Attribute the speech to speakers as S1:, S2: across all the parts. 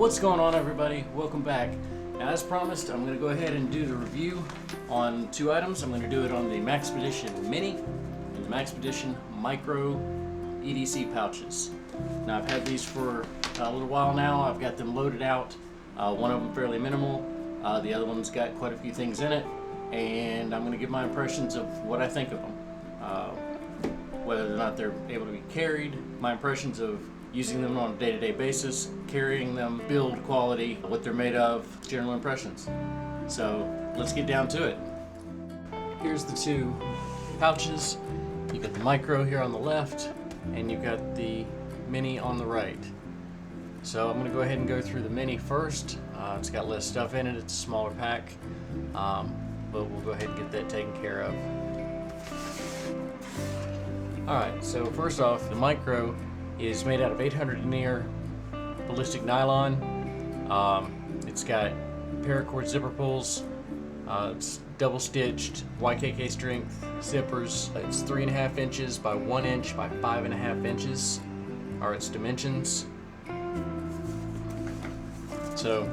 S1: What's going on, everybody? Welcome back. Now, as promised, I'm going to go ahead and do the review on two items. I'm going to do it on the Maxpedition Mini and the Maxpedition Micro EDC pouches. Now, I've had these for a little while now. I've got them loaded out. One of them fairly minimal. The other one's got quite a few things in it, and I'm going to give my impressions of what I think of them. Whether or not they're able to be carried, my impressions of using them on a day-to-day basis, carrying them, build quality, what they're made of, general impressions. So let's get down to it. Here's the two pouches. You got the Micro here on the left, and you've got the Mini on the right. So I'm going to go ahead and go through the Mini first. It's got less stuff in it, it's a smaller pack, but we'll go ahead and get that taken care of. Alright, so first off, the Micro is made out of 800 denier ballistic nylon. It's got paracord zipper pulls. It's double stitched YKK strength zippers. It's 3.5 inches by 1 inch by 5.5 inches are its dimensions. So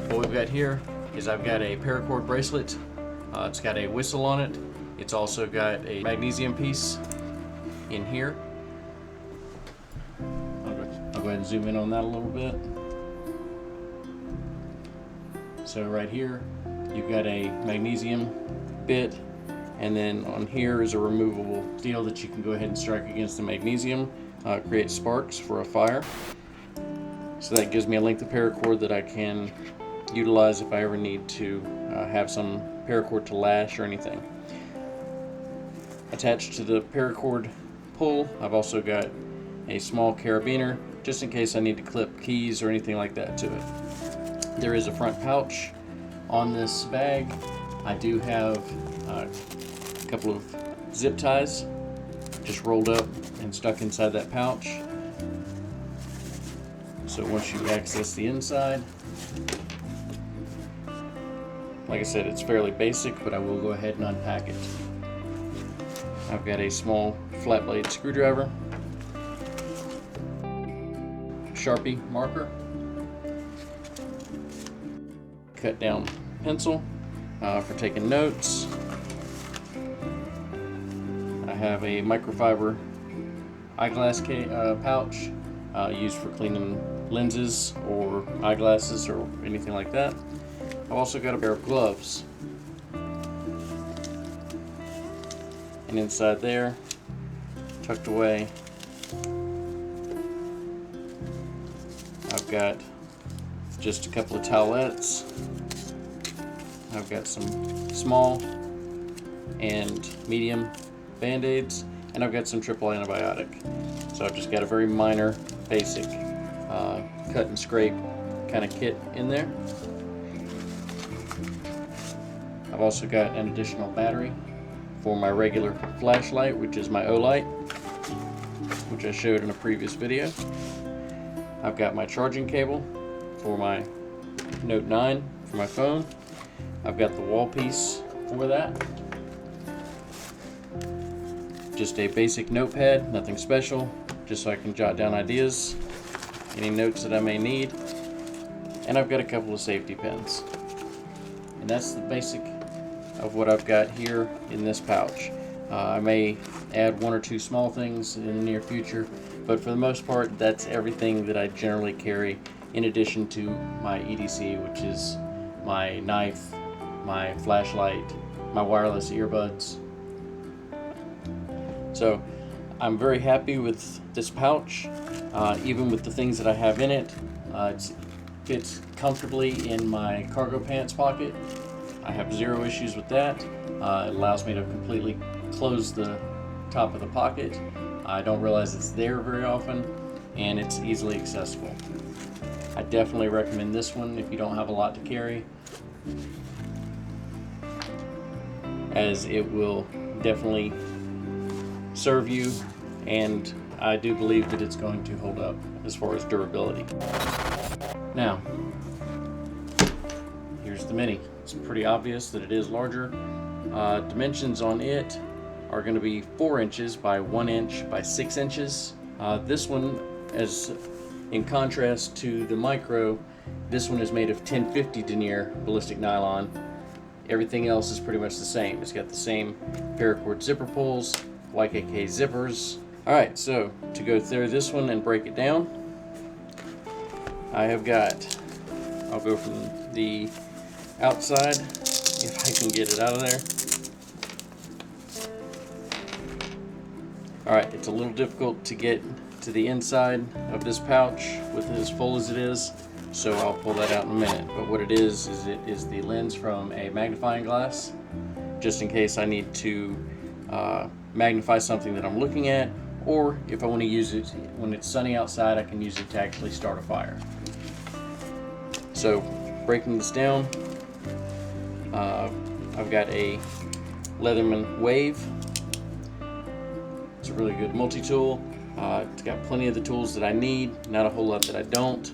S1: what we've got here is I've got a paracord bracelet. It's got a whistle on it. It's also got a magnesium piece in here. I'll go ahead and zoom in on that a little bit. So right here you've got a magnesium bit, and then on here is a removable steel that you can go ahead and strike against the magnesium, create sparks for a fire. So that gives me a length of paracord that I can utilize if I ever need to have some paracord to lash or anything. Attached to the paracord pull, I've also got a small carabiner just in case I need to clip keys or anything like that to it. There is a front pouch on this bag. I do have a couple of zip ties just rolled up and stuck inside that pouch. So once you access the inside, like I said, it's fairly basic, but I will go ahead and unpack it. I've got a small flat blade screwdriver, Sharpie marker, cut down pencil for taking notes. I have a microfiber eyeglass pouch used for cleaning lenses or eyeglasses or anything like that. I've also got a pair of gloves. And inside there, tucked away, I've got just a couple of towelettes. I've got some small and medium band-aids, and I've got some triple antibiotic. So I've just got a very minor, basic cut and scrape kind of kit in there. I've also got an additional battery for my regular flashlight, which is my O-light, which I showed in a previous video. I've got my charging cable for my Note 9 for my phone. I've got the wall piece for that. Just a basic notepad, nothing special, just so I can jot down ideas, any notes that I may need. And I've got a couple of safety pins. And that's the basic of what I've got here in this pouch. I may add one or two small things in the near future, but for the most part, that's everything that I generally carry in addition to my EDC, which is my knife, my flashlight, my wireless earbuds. So I'm very happy with this pouch, even with the things that I have in it. It fits comfortably in my cargo pants pocket. I have zero issues with that. It allows me to completely close the top of the pocket. I don't realize it's there very often, and it's easily accessible. I definitely recommend this one if you don't have a lot to carry, as it will definitely serve you, and I do believe that it's going to hold up as far as durability. Now, here's the Mini. It's pretty obvious that it is larger. Dimensions on it are going to be 4 inches by 1 inch by 6 inches. This one, as In contrast to the micro, this one is made of 1050 denier ballistic nylon. Everything else is pretty much the same. It's got the same paracord zipper pulls, YKK zippers. Alright, so to go through this one and break it down, I'll go from the outside, if I can get it out of there. Alright, it's a little difficult to get to the inside of this pouch with it as full as it is, so I'll pull that out in a minute. But what it is it is the lens from a magnifying glass, just in case I need to magnify something that I'm looking at, or if I want to use it when it's sunny outside, I can use it to actually start a fire. So breaking this down, I've got a Leatherman Wave. It's a really good multi-tool. It's got plenty of the tools that I need, not a whole lot that I don't.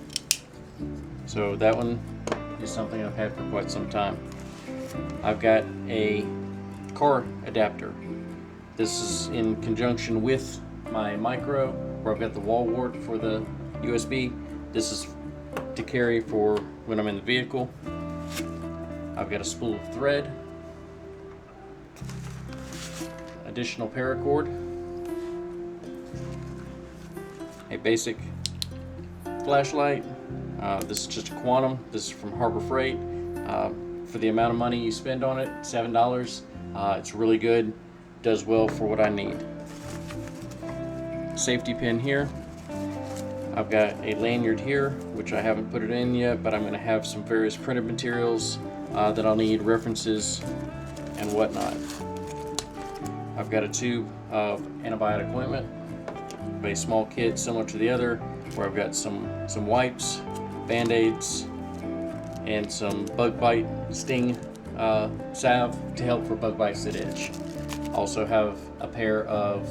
S1: So that one is something I've had for quite some time. I've got a car adapter. This is in conjunction with my micro, where I've got the wall wart for the USB. This is to carry for when I'm in the vehicle. I've got a spool of thread, additional paracord, a basic flashlight. This is just a Quantum. This is from Harbor Freight. For the amount of money you spend on it, $7, it's really good. Does well for what I need. Safety pin here. I've got a lanyard here, which I haven't put it in yet, but I'm going to have some various printed materials that I'll need, references and whatnot. I've got a tube of antibiotic ointment, a small kit similar to the other, where I've got some wipes, band-aids, and some bug bite sting salve to help for bug bites that itch. Also have a pair of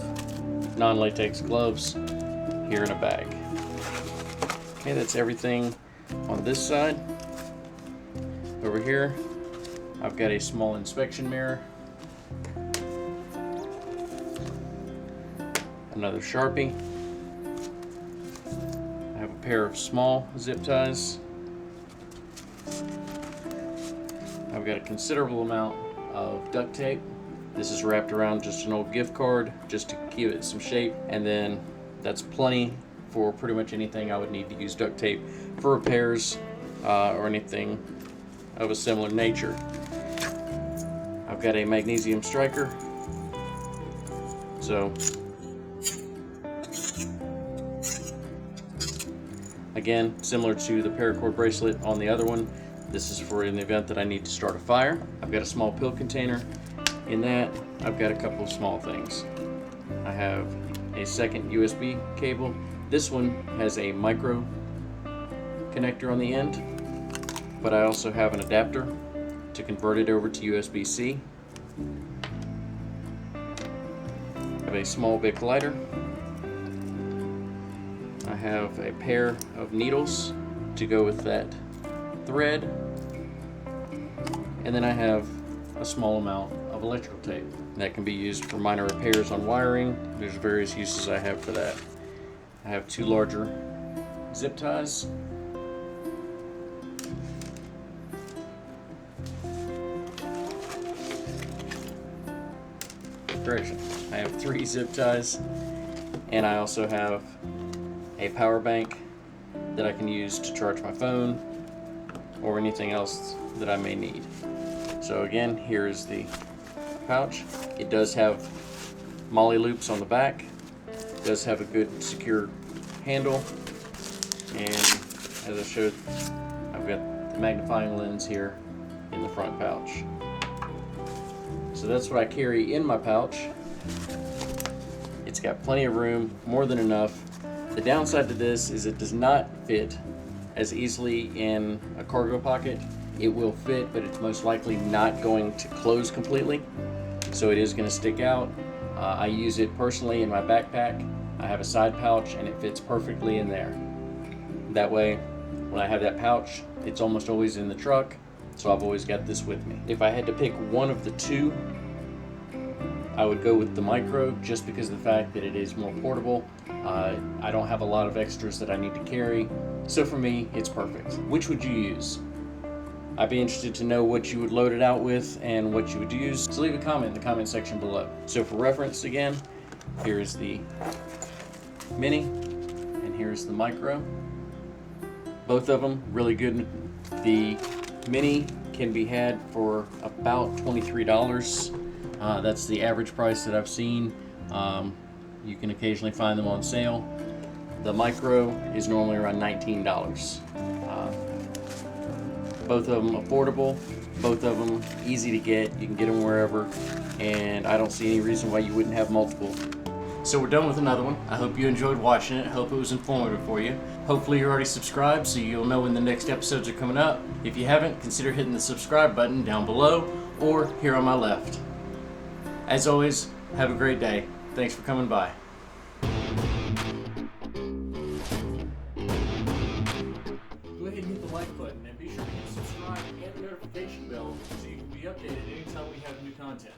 S1: non-latex gloves here in a bag. Okay, that's everything on this side. Over here, I've got a small inspection mirror, another Sharpie. I have a pair of small zip ties. I've got a considerable amount of duct tape. This is wrapped around just an old gift card just to give it some shape, and then that's plenty for pretty much anything I would need to use duct tape for repairs or anything of a similar nature. I've got a magnesium striker. So again, similar to the paracord bracelet on the other one, this is for in the event that I need to start a fire. I've got a small pill container. In that, I've got a couple of small things. I have a second USB cable. This one has a micro connector on the end, but I also have an adapter to convert it over to USB-C. I have a small Bic lighter. I have a pair of needles to go with that thread, and then I have a small amount of electrical tape that can be used for minor repairs on wiring. There's various uses I have for that. I have two larger zip ties. I have 3 zip ties, and I also have a power bank that I can use to charge my phone or anything else that I may need. So again, here is the pouch. It does have molly loops on the back. It does have a good secure handle, and as I showed, I've got the magnifying lens here in the front pouch. So that's what I carry in my pouch. It's got plenty of room, more than enough. The downside to this is it does not fit as easily in a cargo pocket. It will fit, but it's most likely not going to close completely. So it is going to stick out. I use it personally in my backpack. I have a side pouch and it fits perfectly in there. That way, when I have that pouch, it's almost always in the truck. So I've always got this with me. If I had to pick one of the two I would go with the micro just because of the fact that it is more portable. I don't have a lot of extras that I need to carry, so for me, it's perfect. Which would you use? I'd be interested to know what you would load it out with and what you would use, so leave a comment in the comment section below. So for reference again, here's the Mini and here's the Micro. Both of them really good. The Mini can be had for about $23. That's the average price that I've seen. You can occasionally find them on sale. The Micro is normally around $19. Both of them affordable, both of them easy to get. You can get them wherever, and I don't see any reason why you wouldn't have multiple. So we're done with another one. I hope you enjoyed watching it. I hope it was informative for you. Hopefully you're already subscribed so you'll know when the next episodes are coming up. If you haven't, consider hitting the subscribe button down below or here on my left. As always, have a great day. Thanks for coming by. Go ahead and hit the like button and be sure to hit subscribe and the notification bell so you can be updated anytime we have new content.